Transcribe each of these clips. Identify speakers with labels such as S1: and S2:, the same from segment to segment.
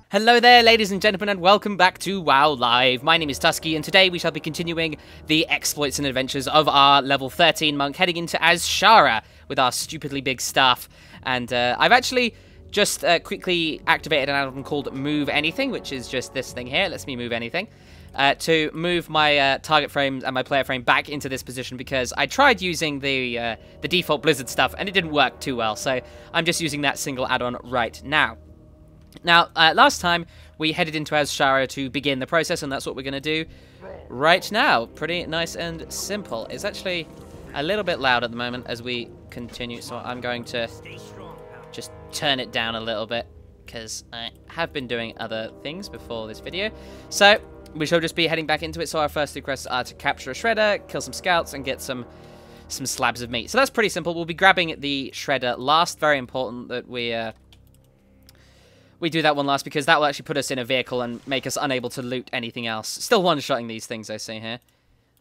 S1: Hello there, ladies and gentlemen, and welcome back to WoW Live. My name is Tuskeh, and today we shall be continuing the exploits and adventures of our level 13 monk, heading into Azshara with our stupidly big staff. And I've actually just quickly activated an add-on called Move Anything, which is just this thing here. It lets me move anything. To move my target frame and my player frame back into this position, because I tried using the default Blizzard stuff, and it didn't work too well. So I'm just using that single add-on right now. Now, last time, we headed into Azshara to begin the process, and that's what we're going to do right now. Pretty nice and simple. It's actually a little bit loud at the moment as we continue, so I'm going to just turn it down a little bit, because I have been doing other things before this video. So, we shall just be heading back into it, so our first two quests are to capture a shredder, kill some scouts, and get some slabs of meat. So that's pretty simple. We'll be grabbing the shredder last. Very important that we do that one last, because that will actually put us in a vehicle and make us unable to loot anything else. Still one-shotting these things, I see here.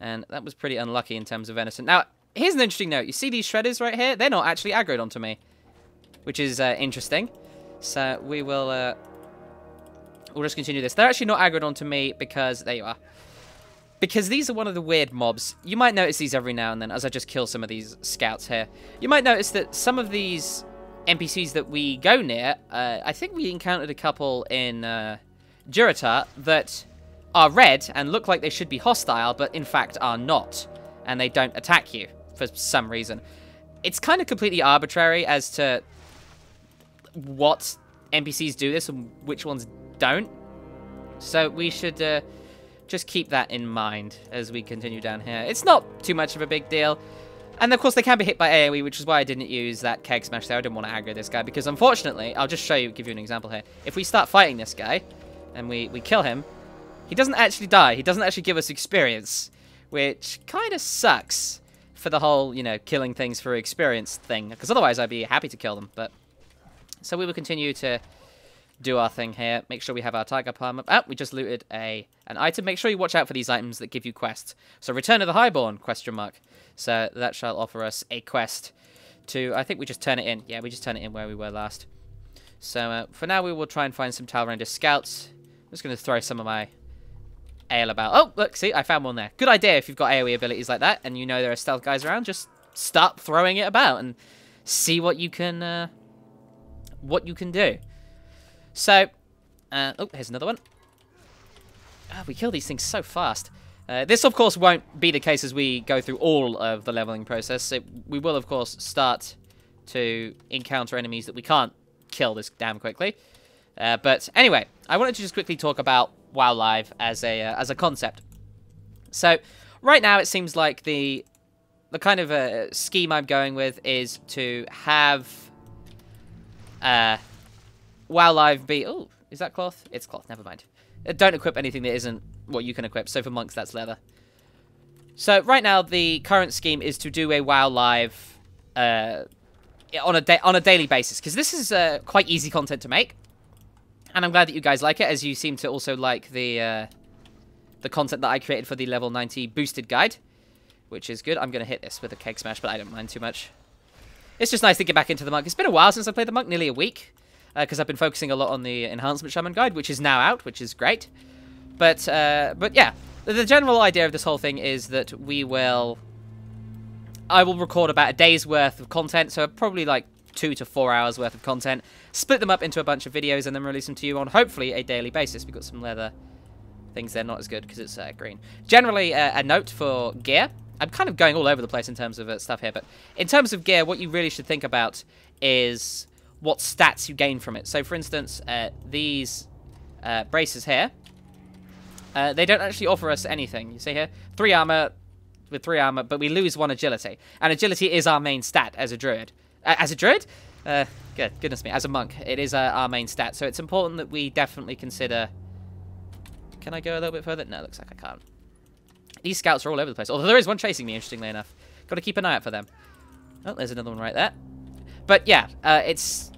S1: And that was pretty unlucky in terms of venison. Now, here's an interesting note. You see these shredders right here? They're not actually aggroed onto me, which is interesting. So we will we'll just continue this. They're actually not aggroed onto me because, there you are. Because these are one of the weird mobs. You might notice these every now and then as I just kill some of these scouts here. You might notice that some of these NPCs that we go near, I think we encountered a couple in Durotar that are red and look like they should be hostile, but in fact are not, and they don't attack you for some reason. It's kind of completely arbitrary as to what NPCs do this and which ones don't, so we should just keep that in mind as we continue down here. It's not too much of a big deal. And of course they can be hit by AoE, which is why I didn't use that keg smash there. I didn't want to aggro this guy, because unfortunately, I'll just give you an example here. If we start fighting this guy, and we kill him, he doesn't actually die. He doesn't actually give us experience, which kind of sucks for the whole, you know, killing things for experience thing, because otherwise I'd be happy to kill them. But so we will continue to do our thing here. Make sure we have our tiger palm up. Oh, we just looted an item. Make sure you watch out for these items that give you quests. So Return of the Highborn, ? So that shall offer us a quest to, I think we just turn it in. Yeah, we just turn it in where we were last. So for now, we will try and find some Talrender scouts. I'm just going to throw some of my ale about. Oh, look, see, I found one there. Good idea if you've got AoE abilities like that and you know there are stealth guys around. Just start throwing it about and see what you can do. So, oh, here's another one. Oh, we kill these things so fast. This, of course, won't be the case as we go through all of the leveling process. We will, of course, start to encounter enemies that we can't kill this damn quickly. But anyway, I wanted to just quickly talk about WoW Live as a concept. So, right now, it seems like the kind of scheme I'm going with is to have WoW Live be... Oh, is that cloth? It's cloth, never mind. Don't equip anything that isn't what you can equip. So for monks, that's leather. So right now, the current scheme is to do a WoW Live on a daily basis, because this is quite easy content to make, and I'm glad that you guys like it, as you seem to also like the content that I created for the level 90 boosted guide, which is good. I'm going to hit this with a keg smash, but I don't mind too much. It's just nice to get back into the monk. It's been a while since I played the monk, nearly a week, because I've been focusing a lot on the enhancement shaman guide, which is now out, which is great. But yeah, the general idea of this whole thing is that I will record about a day's worth of content, so probably like 2 to 4 hours worth of content, split them up into a bunch of videos, and then release them to you on hopefully a daily basis. We've got some leather things there, not as good because it's green. Generally, a note for gear. I'm kind of going all over the place in terms of stuff here, but in terms of gear, what you really should think about is what stats you gain from it. So, for instance, these braces here, they don't actually offer us anything. You see here? 3 armor with 3 armor, but we lose 1 agility. And agility is our main stat as a druid. As a druid? Goodness me. As a monk, it is our main stat. So it's important that we definitely consider... Can I go a little bit further? No, looks like I can't. These scouts are all over the place. Although there is one chasing me, interestingly enough. Got to keep an eye out for them. Oh, there's another one right there. But yeah, it's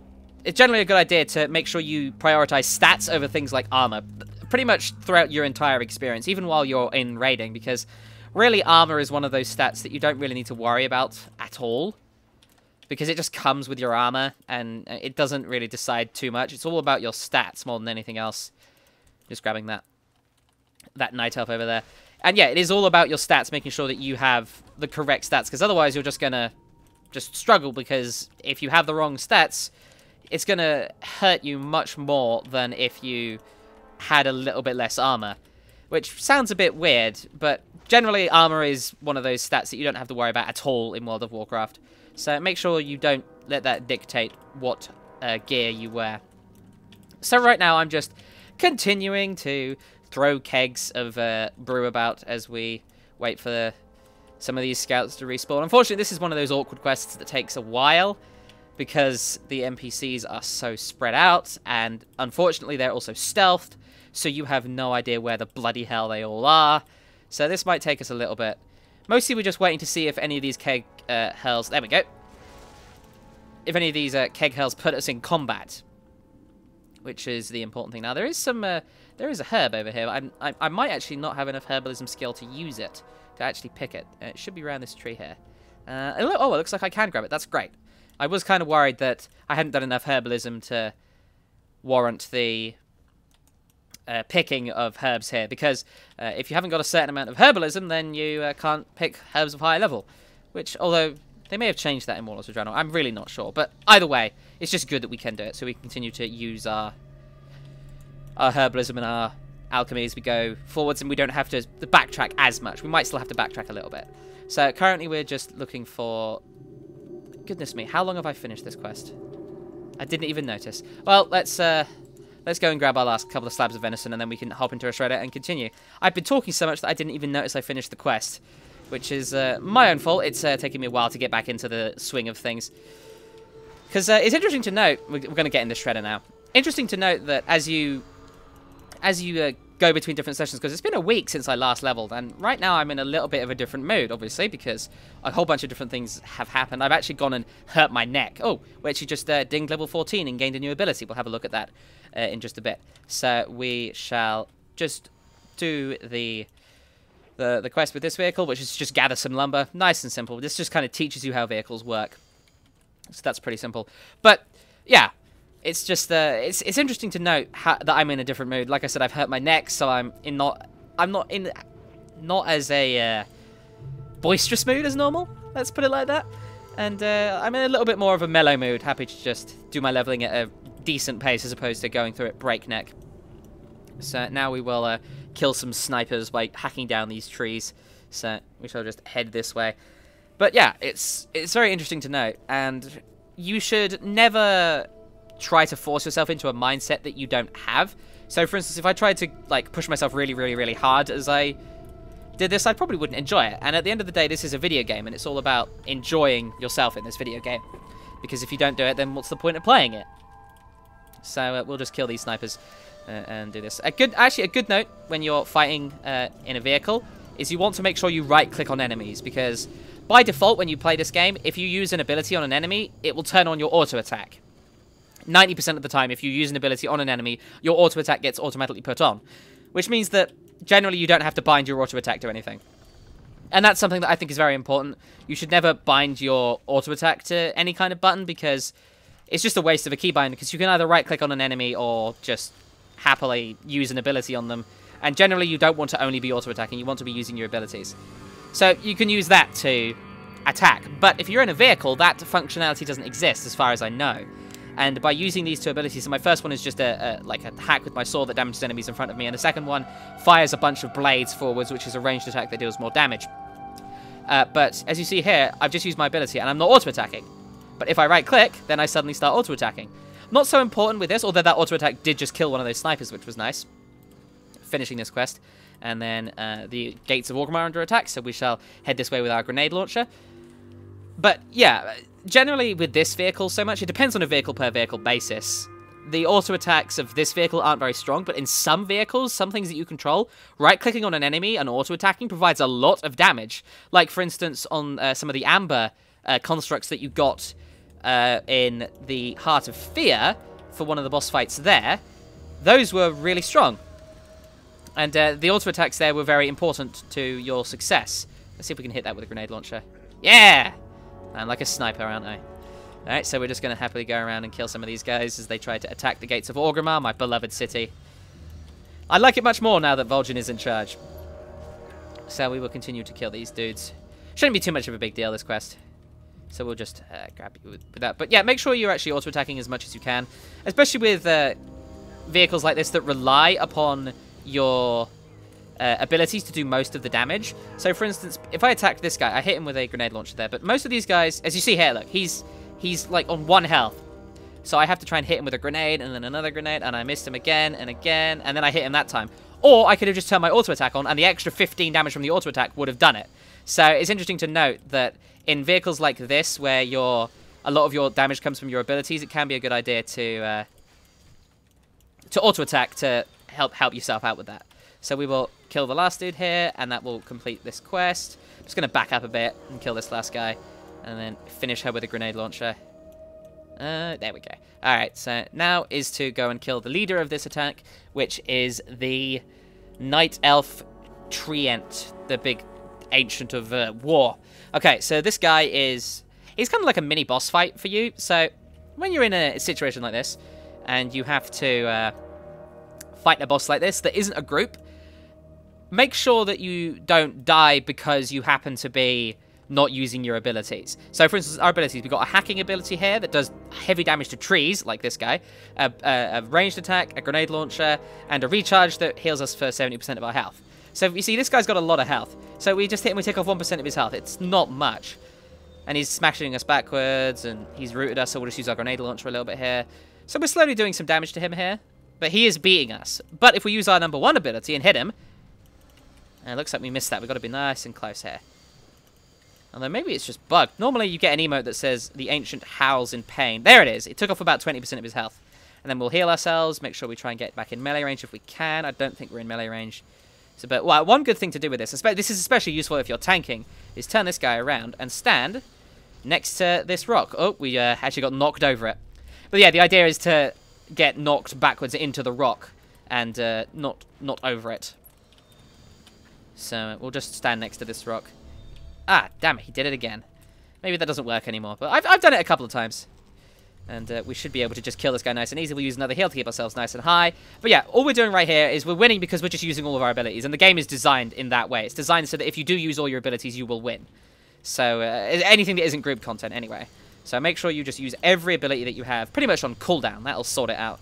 S1: generally a good idea to make sure you prioritize stats over things like armor. Pretty much throughout your entire experience, even while you're in raiding, because really armor is one of those stats that you don't really need to worry about at all. because it just comes with your armor, and it doesn't really decide too much. It's all about your stats more than anything else. Just grabbing that night elf over there. And yeah, it is all about your stats, making sure that you have the correct stats, because otherwise you're just going to struggle, because if you have the wrong stats, it's going to hurt you much more than if you had a little bit less armor, which sounds a bit weird, but generally armor is one of those stats that you don't have to worry about at all in World of Warcraft. So make sure you don't let that dictate what gear you wear. So right now I'm just continuing to throw kegs of brew about as we wait for some of these scouts to respawn. Unfortunately, this is one of those awkward quests that takes a while because the NPCs are so spread out, and unfortunately they're also stealthed, so you have no idea where the bloody hell they all are. So this might take us a little bit. Mostly we're just waiting to see if any of these keg hells... There we go. If any of these keg hells put us in combat, which is the important thing. Now, there is some... there is a herb over here. I might actually not have enough herbalism skill to use it, to actually pick it. It should be around this tree here. Oh, it looks like I can grab it. That's great. I was kind of worried that I hadn't done enough herbalism to warrant the picking of herbs here, because if you haven't got a certain amount of herbalism, then you can't pick herbs of high level, which, although they may have changed that in Warlords of Draenor, I'm really not sure. But either way, it's just good that we can do it, so we can continue to use our herbalism and our alchemy as we go forwards, and we don't have to backtrack as much. We might still have to backtrack a little bit. So currently we're just looking for... Goodness me, how long have I finished this quest? I didn't even notice. Well, let's go and grab our last couple of slabs of venison, and then we can hop into a shredder and continue. I've been talking so much that I didn't even notice I finished the quest, which is my own fault. It's taking me a while to get back into the swing of things. Because it's interesting to note... We're going to get in the shredder now. Interesting to note that as you go between different sessions, because it's been a week since I last leveled, and right now I'm in a little bit of a different mood, obviously, because a whole bunch of different things have happened. I've actually gone and hurt my neck. Oh, we actually just dinged level 14 and gained a new ability. We'll have a look at that in just a bit. So we shall just do the quest with this vehicle, which is just gather some lumber. Nice and simple. This just kind of teaches you how vehicles work. So that's pretty simple. But, yeah. It's just it's interesting to note that I'm in a different mood. Like I said, I've hurt my neck, so I'm not as a boisterous mood as normal. Let's put it like that. And I'm in a little bit more of a mellow mood, happy to just do my leveling at a decent pace as opposed to going through it breakneck. So now we will kill some snipers by hacking down these trees. So we shall just head this way. But yeah, it's very interesting to note, and you should never try to force yourself into a mindset that you don't have. So for instance, if I tried to like push myself really hard as I did this, I probably wouldn't enjoy it. And at the end of the day, this is a video game, and it's all about enjoying yourself in this video game, because if you don't do it, then what's the point of playing it? So we'll just kill these snipers and do this. Actually a good note when you're fighting in a vehicle is you want to make sure you right click on enemies, because by default when you play this game, if you use an ability on an enemy, it will turn on your auto attack. 90% of the time, if you use an ability on an enemy, your auto attack gets automatically put on, which means that generally you don't have to bind your auto attack to anything. And that's something that I think is very important. You should never bind your auto attack to any kind of button, because it's just a waste of a keybind, because you can either right click on an enemy or just happily use an ability on them. And generally you don't want to only be auto attacking, you want to be using your abilities. So you can use that to attack. But if you're in a vehicle, that functionality doesn't exist as far as I know. And by using these two abilities, so my first one is just like a hack with my sword that damages enemies in front of me, and the second one fires a bunch of blades forwards, which is a ranged attack that deals more damage. But as you see here, I've just used my ability, and I'm not auto-attacking. But if I right-click, then I suddenly start auto-attacking. Not so important with this, although that auto-attack did just kill one of those snipers, which was nice. Finishing this quest. And then the gates of Orgrimmar are under attack, so we shall head this way with our grenade launcher. But yeah, generally with this vehicle so much, it depends on a vehicle per vehicle basis. The auto attacks of this vehicle aren't very strong, but in some vehicles, some things that you control, right-clicking on an enemy and auto-attacking provides a lot of damage. Like, for instance, on some of the amber constructs that you got in the Heart of Fear for one of the boss fights there, those were really strong. And the auto-attacks there were very important to your success. Let's see if we can hit that with a grenade launcher. Yeah! I'm like a sniper, aren't I? Alright, so we're just going to happily go around and kill some of these guys as they try to attack the gates of Orgrimmar, my beloved city. I like it much more now that Vol'jin is in charge. So we will continue to kill these dudes. Shouldn't be too much of a big deal, this quest. So we'll just grab you with that. But yeah, make sure you're actually auto-attacking as much as you can. Especially with vehicles like this that rely upon your abilities to do most of the damage. So for instance, if I attack this guy, I hit him with a grenade launcher there. But most of these guys, as you see here, look, he's like on 1 health. So I have to try and hit him with a grenade and then another grenade, and I missed him again and again, and then I hit him that time. Or I could have just turned my auto-attack on, and the extra 15 damage from the auto-attack would have done it. So it's interesting to note that in vehicles like this, where a lot of your damage comes from your abilities, it can be a good idea to auto-attack to help yourself out with that. So we will kill the last dude here, and that will complete this quest. I'm just going to back up a bit and kill this last guy, and then finish her with a grenade launcher. There we go. Alright, so now is to go and kill the leader of this attack, which is the Night Elf Treant, the big ancient of war. Okay, so this guy he's kind of like a mini boss fight for you. So when you're in a situation like this, and you have to fight a boss like this that isn't a group, make sure that you don't die because you happen to be not using your abilities. So for instance, our abilities, we've got a hacking ability here that does heavy damage to trees, like this guy, a ranged attack, a grenade launcher, and a recharge that heals us for 70% of our health. So you see, this guy's got a lot of health. So we just hit him, we take off 1% of his health. It's not much. And he's smashing us backwards, and he's rooted us, so we'll just use our grenade launcher a little bit here. So we're slowly doing some damage to him here, but he is beating us. But if we use our #1 ability and hit him, and it looks like we missed that. We've got to be nice and close here. Although maybe it's just bugged. Normally you get an emote that says, the ancient howls in pain. There it is. It took off about 20% of his health. And then we'll heal ourselves, make sure we try and get back in melee range if we can. I don't think we're in melee range. So, but well, one good thing to do with this is especially useful if you're tanking, is turn this guy around and stand next to this rock. Oh, we actually got knocked over it. But yeah, the idea is to get knocked backwards into the rock and not over it. So we'll just stand next to this rock. Ah, damn it, he did it again. Maybe that doesn't work anymore, but I've done it a couple of times. And we should be able to just kill this guy nice and easy. We'll use another heal to keep ourselves nice and high. But yeah, all we're doing right here is we're winning because we're just using all of our abilities. And the game is designed in that way. It's designed so that if you do use all your abilities, you will win. So anything that isn't group content anyway. So make sure you just use every ability that you have pretty much on cooldown. That'll sort it out.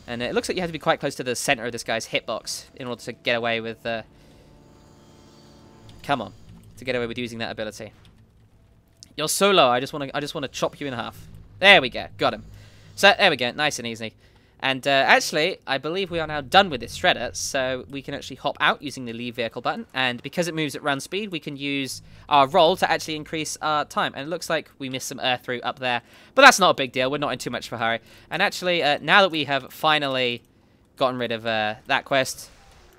S1: And it looks like you have to be quite close to the center of this guy's hitbox in order to get away with... Come on. To get away with using that ability. You're so low, I just want to chop you in half. There we go, got him. So there we go, nice and easy. And actually, I believe we are now done with this shredder, so we can actually hop out using the leave vehicle button. And because it moves at run speed, we can use our roll to actually increase our time. And it looks like we missed some earth root up there, but that's not a big deal. We're not in too much of a hurry. And actually, now that we have finally gotten rid of that quest,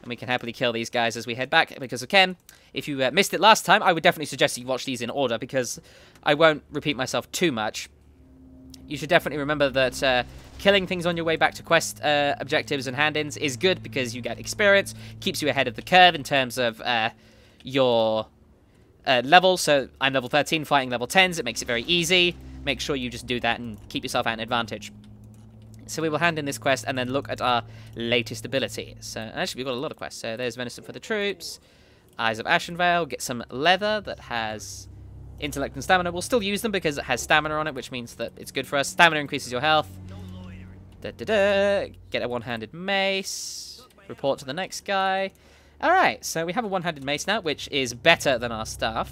S1: and we can happily kill these guys as we head back, because again, if you missed it last time, I would definitely suggest that you watch these in order, because I won't repeat myself too much. You should definitely remember that killing things on your way back to quest objectives and hand-ins is good, because you get experience, keeps you ahead of the curve in terms of your level. So I'm level 13, fighting level 10s. It makes it very easy. Make sure you just do that and keep yourself at an advantage. So we will hand in this quest and then look at our latest ability. So actually, we've got a lot of quests. So there's Venison for the Troops, Eyes of Ashenvale, get some leather that has intellect and stamina. We'll still use them because it has stamina on it, which means that it's good for us. Stamina increases your health. Get a one-handed mace. Report to the next guy. Alright, so we have a one-handed mace now, which is better than our staff.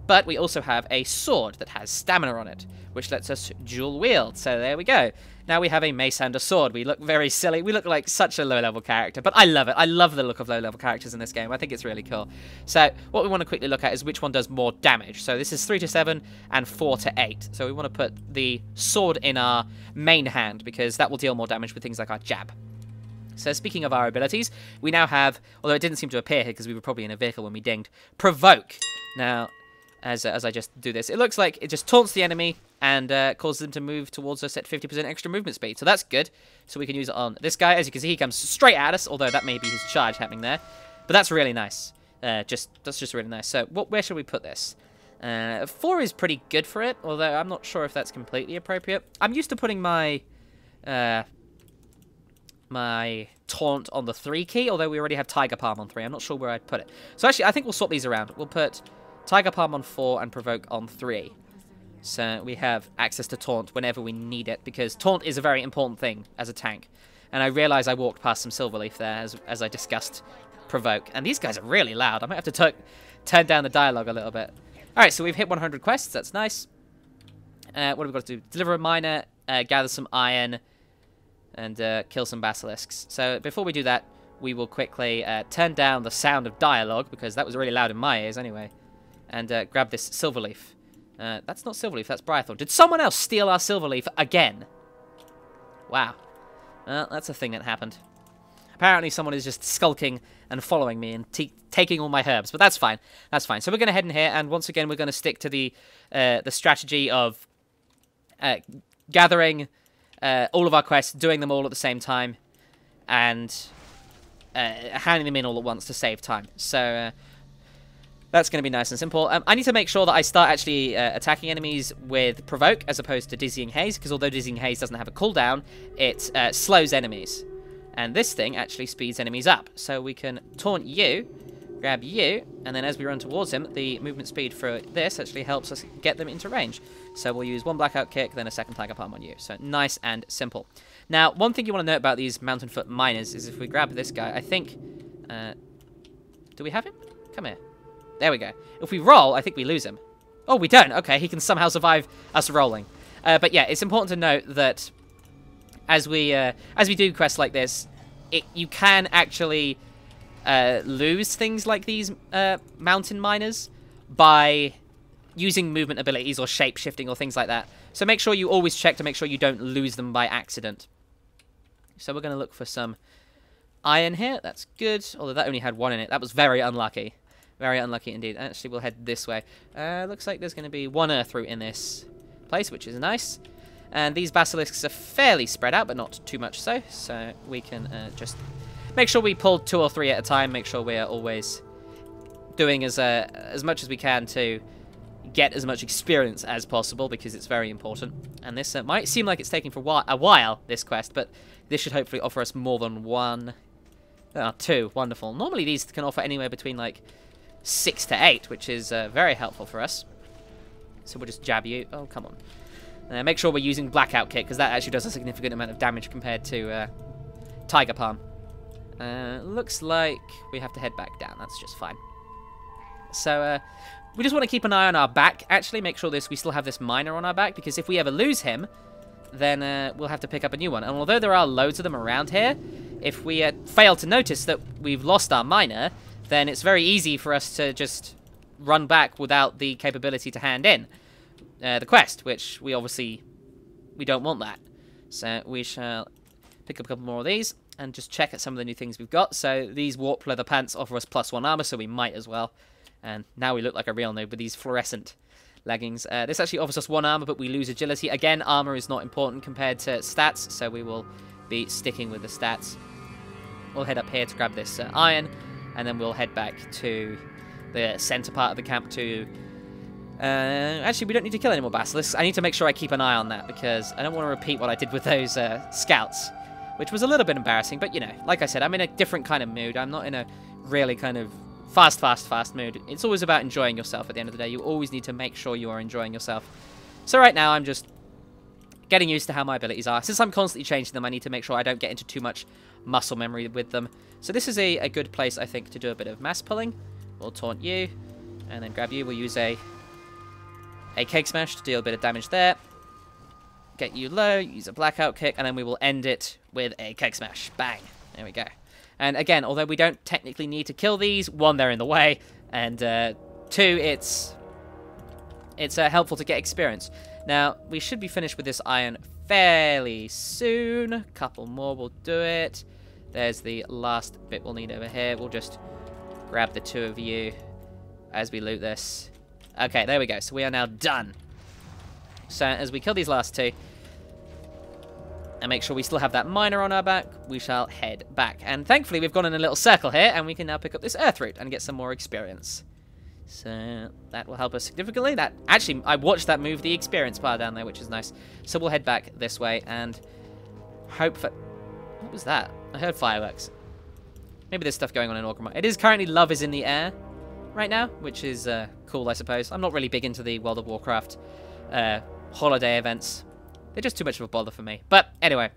S1: But we also have a sword that has stamina on it, which lets us dual wield. So there we go. Now we have a mace and a sword. We look very silly. We look like such a low-level character, but I love it. I love the look of low-level characters in this game. I think it's really cool. So what we want to quickly look at is which one does more damage. So this is 3 to 7 and 4 to 8. So we want to put the sword in our main hand because that will deal more damage with things like our jab. So speaking of our abilities, we now have, although it didn't seem to appear here because we were probably in a vehicle when we dinged, Provoke. Now, as I just do this, it looks like it just taunts the enemy and causes them to move towards us at 50% extra movement speed. So that's good. So we can use it on this guy. As you can see, he comes straight at us, although that may be his charge happening there. But that's really nice. That's just really nice. So where should we put this? 4 is pretty good for it, although I'm not sure if that's completely appropriate. I'm used to putting my my taunt on the 3 key, although we already have Tiger Palm on 3. I'm not sure where I'd put it. So actually, I think we'll swap these around. We'll put Tiger Palm on 4 and Provoke on 3. So we have access to taunt whenever we need it, because taunt is a very important thing as a tank. And I realize I walked past some Silverleaf there as I discussed Provoke. And these guys are really loud. I might have to turn down the dialogue a little bit. Alright, so we've hit 100 quests. That's nice. What have we got to do? Deliver a miner, gather some iron, and kill some basilisks. So before we do that, we will quickly turn down the sound of dialogue, because that was really loud in my ears anyway. And grab this Silverleaf. That's not Silverleaf, that's Brythorn. Did someone else steal our Silverleaf again? Wow. Well, that's a thing that happened. Apparently someone is just skulking and following me and taking all my herbs, but that's fine. That's fine. So we're going to head in here, and once again we're going to stick to the strategy of gathering all of our quests, doing them all at the same time, and handing them in all at once to save time. So that's going to be nice and simple. I need to make sure that I start actually attacking enemies with Provoke as opposed to Dizzying Haze, because although Dizzying Haze doesn't have a cooldown, it slows enemies. And this thing actually speeds enemies up. So we can taunt you, grab you, and then as we run towards him, the movement speed for this actually helps us get them into range. So we'll use 1 Blackout Kick, then a 2nd Tiger Palm on you. So nice and simple. Now, one thing you want to note about these Mountain Foot miners is if we grab this guy, I think... do we have him? Come here. There we go. If we roll, I think we lose him. Oh, we don't. Okay, he can somehow survive us rolling. But yeah, it's important to note that as we do quests like this, you can actually lose things like these mountain miners by using movement abilities or shape-shifting or things like that. So make sure you always check to make sure you don't lose them by accident. So we're going to look for some iron here. That's good, although that only had 1 in it. That was very unlucky. Very unlucky indeed. Actually, we'll head this way. Looks like there's going to be 1 earth root in this place, which is nice. And these basilisks are fairly spread out, but not too much so. So we can just make sure we pull 2 or 3 at a time. Make sure we are always doing as much as we can to get as much experience as possible, because it's very important. And this might seem like it's taking for a while, this quest, but this should hopefully offer us more than 1. 2. Wonderful. Normally these can offer anywhere between like 6 to 8, which is very helpful for us. So we'll just jab you. Oh, come on. Make sure we're using Blackout Kick, because that actually does a significant amount of damage compared to Tiger Palm. Looks like we have to head back down. That's just fine. So we just want to keep an eye on our back. Actually, make sure we still have this miner on our back, because if we ever lose him, then we'll have to pick up a new one. And although there are loads of them around here, if we fail to notice that we've lost our miner, then it's very easy for us to just run back without the capability to hand in the quest, which we don't want that. So we shall pick up a couple more of these and just check at some of the new things we've got. So these warp leather pants offer us +1 armor, so we might as well. And now we look like a real noob with these fluorescent leggings. This actually offers us 1 armor, but we lose agility. Again, armor is not important compared to stats, so we will be sticking with the stats. We'll head up here to grab this iron, and then we'll head back to the center part of the camp to... actually, we don't need to kill any more basilisks. I need to make sure I keep an eye on that, because I don't want to repeat what I did with those scouts, which was a little bit embarrassing. But, you know, like I said, I'm in a different kind of mood. I'm not in a really kind of fast mood. It's always about enjoying yourself at the end of the day. You always need to make sure you are enjoying yourself. So right now, I'm just getting used to how my abilities are. Since I'm constantly changing them, I need to make sure I don't get into too much muscle memory with them. So this is a good place, I think, to do a bit of mass pulling. We'll taunt you, and then grab you. We'll use a Cake Smash to deal a bit of damage there. Get you low, use a Blackout Kick, and then we will end it with a Cake Smash. Bang. There we go. And again, although we don't technically need to kill these, 1, they're in the way, and 2, it's helpful to get experience. Now, we should be finished with this iron fairly soon. A couple more will do it. There's the last bit we'll need over here. We'll just grab the 2 of you as we loot this. Okay, there we go. So we are now done. So as we kill these last 2, and make sure we still have that miner on our back, we shall head back. And thankfully, we've gone in a little circle here, and we can now pick up this earth root and get some more experience. So that will help us significantly. That actually, I watched that move the experience bar down there, which is nice. So we'll head back this way and hope for... What was that? I heard fireworks. Maybe there's stuff going on in Orgrimmar. It is currently Love is in the Air right now, which is cool, I suppose. I'm not really big into the World of Warcraft holiday events. They're just too much of a bother for me. But anyway,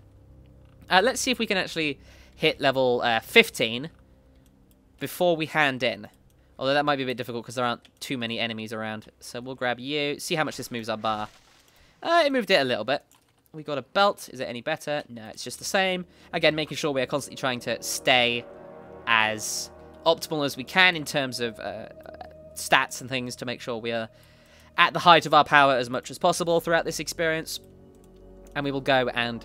S1: let's see if we can actually hit level 15 before we hand in. Although that might be a bit difficult because there aren't too many enemies around. So we'll grab you. See how much this moves our bar. It moved it a little bit. We got a belt. Is it any better? No, it's just the same. Again, making sure we are constantly trying to stay as optimal as we can in terms of stats and things to make sure we are at the height of our power as much as possible throughout this experience. And we will go and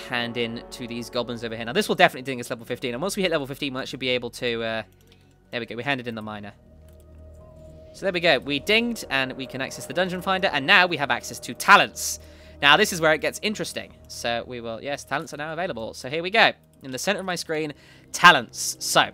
S1: hand in to these goblins over here. Now, this will definitely bring us level 15. And once we hit level 15, we'll actually be able to... there we go. We handed in the miner. So there we go. We dinged, and we can access the dungeon finder. And now we have access to talents. Now, this is where it gets interesting. So we will... Yes, talents are now available. So here we go. In the center of my screen, talents. So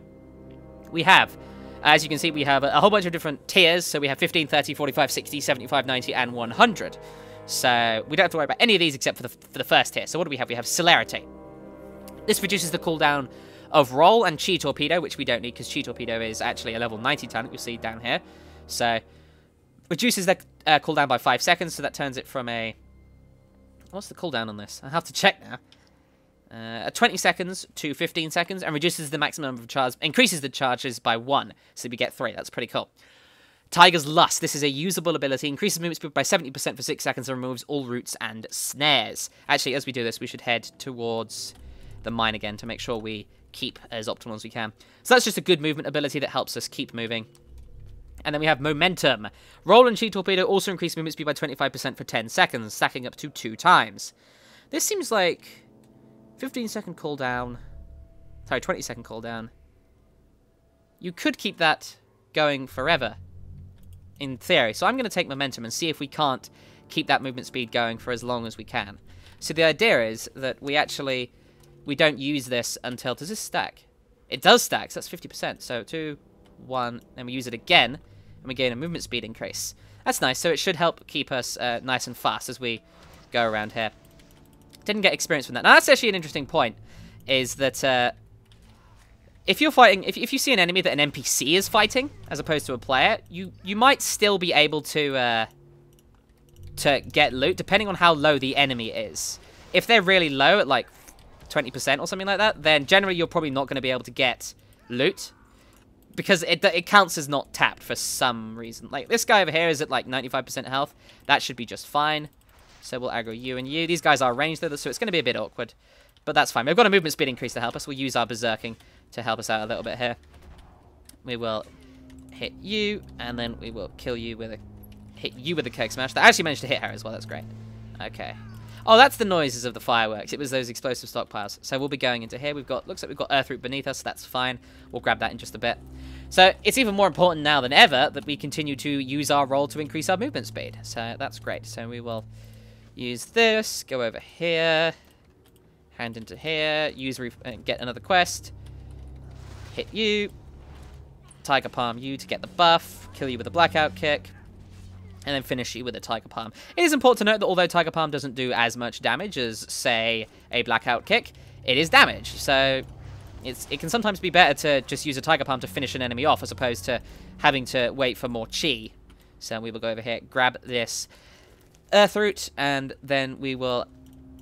S1: we have... As you can see, we have a whole bunch of different tiers. So we have 15, 30, 45, 60, 75, 90, and 100. So we don't have to worry about any of these except for the first tier. So what do we have? We have Celerity. This reduces the cooldown of Roll and Chi Torpedo, which we don't need because Chi Torpedo is actually a level 90 talent, you'll see down here. So, reduces the cooldown by 5 seconds, so that turns it from a... What's the cooldown on this? I have to check now. 20 seconds to 15 seconds, and reduces the maximum number of charges, increases the charges by 1, so we get 3. That's pretty cool. Tiger's Lust. This is a usable ability. Increases movement speed by 70% for 6 seconds and removes all roots and snares. Actually, as we do this, we should head towards the mine again to make sure we keep as optimal as we can. So that's just a good movement ability that helps us keep moving. And then we have Momentum. Roll and Chi Torpedo also increase movement speed by 25% for 10 seconds, stacking up to 2 times. This seems like 15-second cooldown. Sorry, 20-second cooldown. You could keep that going forever, in theory. So I'm going to take Momentum and see if we can't keep that movement speed going for as long as we can. So the idea is that we actually... We don't use this until... Does this stack? It does stack, so that's 50%. So 2, 1, then we use it again, and we gain a movement speed increase. That's nice, so it should help keep us nice and fast as we go around here. Didn't get experience from that. Now, that's actually an interesting point, is that if you're fighting... If you see an enemy that an NPC is fighting, as opposed to a player, you might still be able to get loot, depending on how low the enemy is. If they're really low at, like, 20% or something like that, then generally you're probably not going to be able to get loot because it counts as not tapped for some reason. Like this guy over here is at like 95% health. That should be just fine. So we'll aggro you and you. These guys are ranged though, so it's going to be a bit awkward, but that's fine. We've got a movement speed increase to help us. We'll use our berserking to help us out a little bit here. We will hit you, and then we will kill you with a Keg Smash. That actually managed to hit her as well. That's great. Okay. Oh, that's the noises of the fireworks. It was those explosive stockpiles. So we'll be going into here. Looks like we've got Earthroot beneath us. That's fine. We'll grab that in just a bit. So it's even more important now than ever that we continue to use our roll to increase our movement speed. So that's great. So we will use this. Go over here. Hand into here. Get another quest. Hit you. Tiger Palm you to get the buff. Kill you with a Blackout Kick. And then finish you with a Tiger Palm. It is important to note that although Tiger Palm doesn't do as much damage as, say, a Blackout Kick, it is damage. So it can sometimes be better to just use a Tiger Palm to finish an enemy off as opposed to having to wait for more chi. So we will go over here, grab this Earthroot, and then we will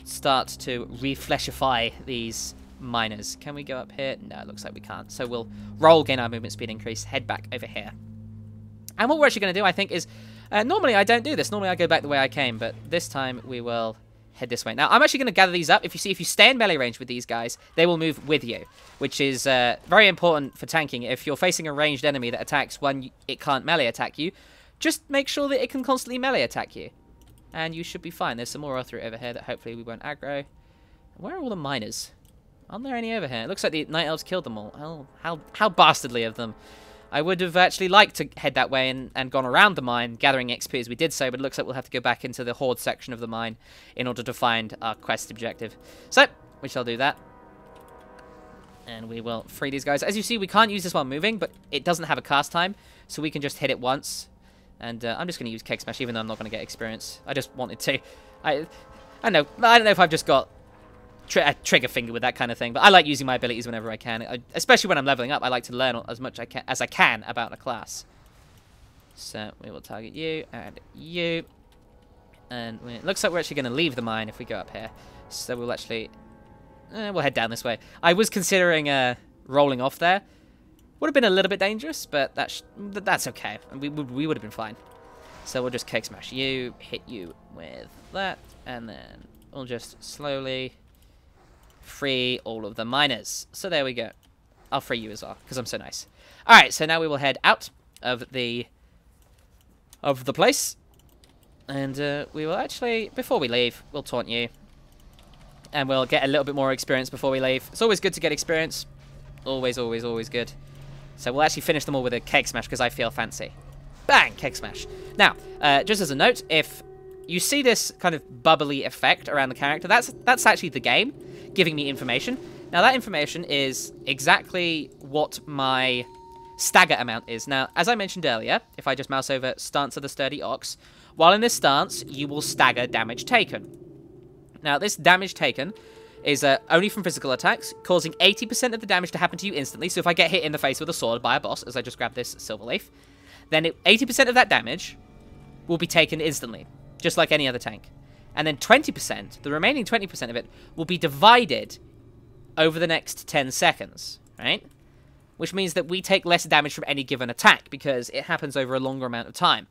S1: start to refleshify these miners. Can we go up here? No, it looks like we can't. So we'll roll, gain our movement speed increase, head back over here. And what we're actually going to do, I think, is... normally I don't do this. Normally I go back the way I came, but this time we will head this way. Now, I'm actually going to gather these up. If you stay in melee range with these guys, they will move with you, which is very important for tanking. If you're facing a ranged enemy that attacks when it can't melee attack you, just make sure that it can constantly melee attack you, and you should be fine. There's some more Earthroot over here that hopefully we won't aggro. Where are all the miners? Aren't there any over here? It looks like the Night Elves killed them all. How bastardly of them. I would have actually liked to head that way and gone around the mine, gathering XP as we did so, but it looks like we'll have to go back into the Horde section of the mine in order to find our quest objective. So, we shall do that. And we will free these guys. As you see, we can't use this while moving, but it doesn't have a cast time, so we can just hit it once. And I'm just going to use Cake Smash, even though I'm not going to get experience. I just wanted to. I don't know if I've just got a trigger finger with that kind of thing, but I like using my abilities whenever I can. Especially when I'm leveling up, I like to learn as much as I can about a class. So we will target you and you. And it looks like we're actually going to leave the mine if we go up here. So we'll actually... we'll head down this way. I was considering rolling off there. Would have been a little bit dangerous, but that's okay. We would have been fine. So we'll just Cake Smash you, hit you with that, and then we'll just slowly free all of the miners. So there we go. I'll free you as well, because I'm so nice. Alright, so now we will head out of the place. And we will actually, before we leave, we'll taunt you. And we'll get a little bit more experience before we leave. It's always good to get experience. Always, always, always good. So we'll actually finish them all with a Cake Smash because I feel fancy. Bang! Cake Smash. Now, just as a note, if you see this kind of bubbly effect around the character, that's actually the game giving me information. Now, that information is exactly what my stagger amount is. Now, as I mentioned earlier, if I just mouse over Stance of the Sturdy Ox, while in this stance, you will stagger damage taken. Now, this damage taken is only from physical attacks, causing 80% of the damage to happen to you instantly. So if I get hit in the face with a sword by a boss, as I just grabbed this silver leaf, then 80% of that damage will be taken instantly, just like any other tank. And then 20%, the remaining 20% of it, will be divided over the next 10 seconds, right? Which means that we take less damage from any given attack, because it happens over a longer amount of time.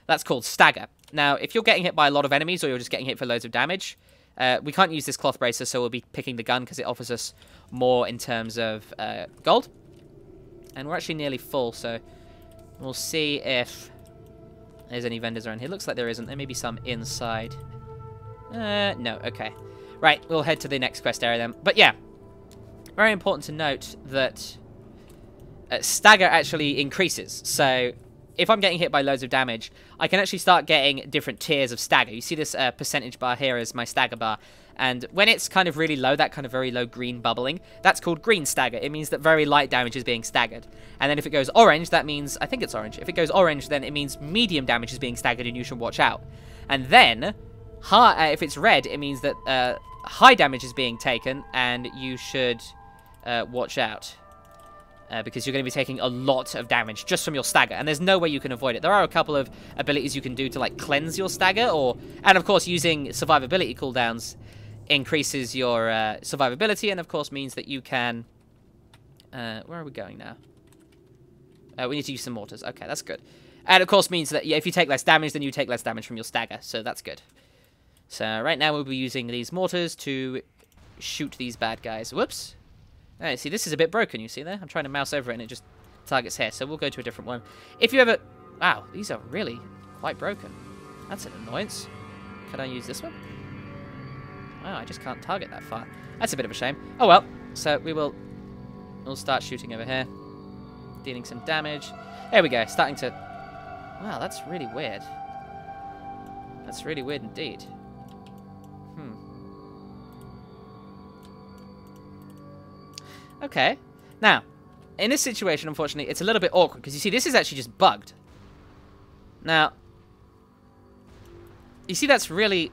S1: That's called stagger. Now, if you're getting hit by a lot of enemies, or you're just getting hit for loads of damage... we can't use this cloth bracer, so we'll be picking the gun because it offers us more in terms of gold. And we're actually nearly full, so we'll see if there's any vendors around here. Looks like there isn't. There may be some inside. No, okay. Right, we'll head to the next quest area then. But yeah, very important to note that stagger actually increases. So if I'm getting hit by loads of damage, I can actually start getting different tiers of stagger. You see this percentage bar here is my stagger bar. And when it's kind of really low, that kind of very low green bubbling, that's called green stagger. It means that very light damage is being staggered. And then if it goes orange, that means... I think it's orange. If it goes orange, then it means medium damage is being staggered and you should watch out. And then, if it's red, it means that high damage is being taken and you should watch out. Because you're going to be taking a lot of damage just from your stagger, and there's no way you can avoid it. There are a couple of abilities you can do to like cleanse your stagger, and of course using survivability cooldowns increases your survivability, and of course means that you can... where are we going now? We need to use some mortars. Okay, that's good. And of course means that if you take less damage, then you take less damage from your stagger, so that's good. So right now we'll be using these mortars to shoot these bad guys. Whoops. Alright, see, this is a bit broken, you see there? I'm trying to mouse over it and it just targets here, so we'll go to a different one. If you ever... Wow, these are really quite broken. That's an annoyance. Can I use this one? Wow, I just can't target that far. That's a bit of a shame. Oh well, so we'll start shooting over here. Dealing some damage. There we go, starting to... Wow, that's really weird. That's really weird indeed. Okay. Now, in this situation, unfortunately, it's a little bit awkward, because you see, this is actually just bugged. Now, you see, that's really,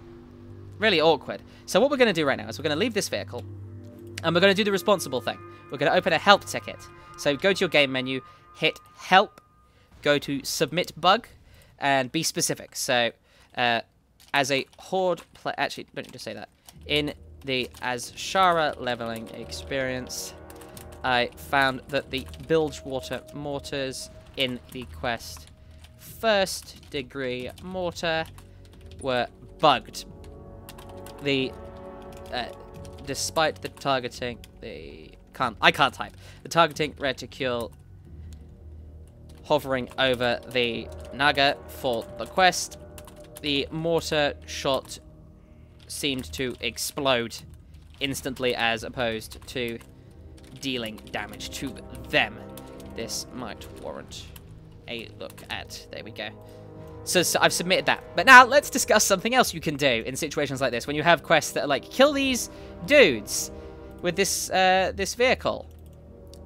S1: really awkward. So what we're going to do right now is we're going to leave this vehicle, and we're going to do the responsible thing. We're going to open a help ticket. So go to your game menu, hit help, go to submit bug, and be specific. So, as a horde player... Actually, don't need to say that. In the Azshara leveling experience... I found that the Bilgewater mortars in the quest first degree mortar were bugged. Despite the targeting, I can't type. The targeting reticule hovering over the Naga for the quest, the mortar shot seemed to explode instantly as opposed to dealing damage to them. This might warrant a look at. There we go. So I've submitted that. But now let's discuss something else you can do in situations like this, when you have quests that are like, kill these dudes with this this vehicle.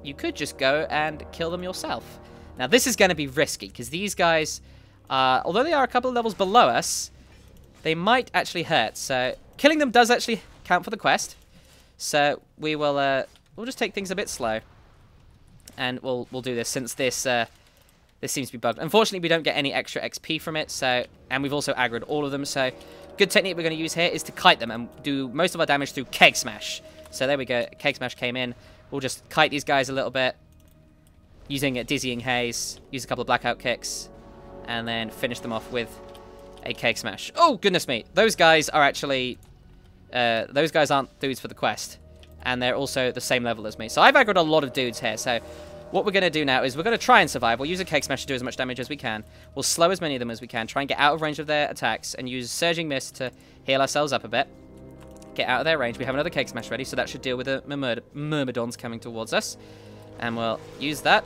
S1: you could just go and kill them yourself. Now, this is going to be risky, because these guys, although they are a couple of levels below us, they might actually hurt. So, killing them does actually count for the quest. So, we will, we'll just take things a bit slow. And we'll do this, since this, this seems to be bugged. Unfortunately, we don't get any extra XP from it, so, and we've also aggroed all of them, so good technique we're going to use here is to kite them and do most of our damage through Keg Smash. So there we go, Keg Smash came in. We'll just kite these guys a little bit, using a Dizzying Haze, use a couple of Blackout Kicks, and then finish them off with a Keg Smash. Oh, goodness me. Those guys are actually, those guys aren't dudes for the quest, and they're also the same level as me. So I've aggroed a lot of dudes here, so what we're going to do now is we're going to try and survive. We'll use a Keg Smash to do as much damage as we can. We'll slow as many of them as we can. Try and get out of range of their attacks. And use Surging Mist to heal ourselves up a bit. Get out of their range. We have another Keg Smash ready. So that should deal with the Myrmidons coming towards us. And we'll use that.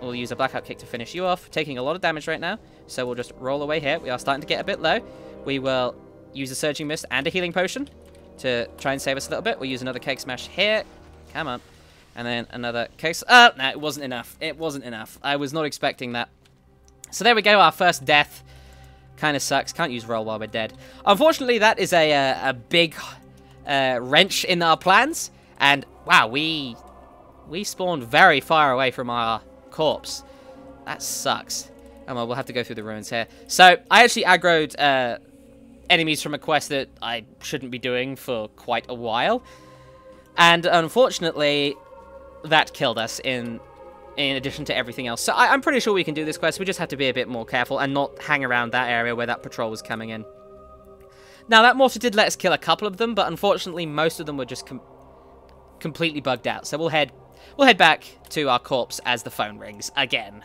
S1: We'll use a Blackout Kick to finish you off. Taking a lot of damage right now. So we'll just roll away here. We are starting to get a bit low. We will use a Surging Mist and a Healing Potion to try and save us a little bit. We'll use another Keg Smash here. Come on. And then another case. No, it wasn't enough. It wasn't enough. I was not expecting that. So there we go. Our first death. Kind of sucks. Can't use roll while we're dead. Unfortunately, that is a big wrench in our plans. And wow, we spawned very far away from our corpse. That sucks. And well, we'll have to go through the ruins here. So I actually aggroed enemies from a quest that I shouldn't be doing for quite a while. And unfortunately, that killed us in addition to everything else. So I'm pretty sure we can do this quest. We just have to be a bit more careful and not hang around that area where that patrol was coming in. Now, that mortar did let us kill a couple of them, but unfortunately, most of them were just completely bugged out. So we'll head back to our corpse as the phone rings again.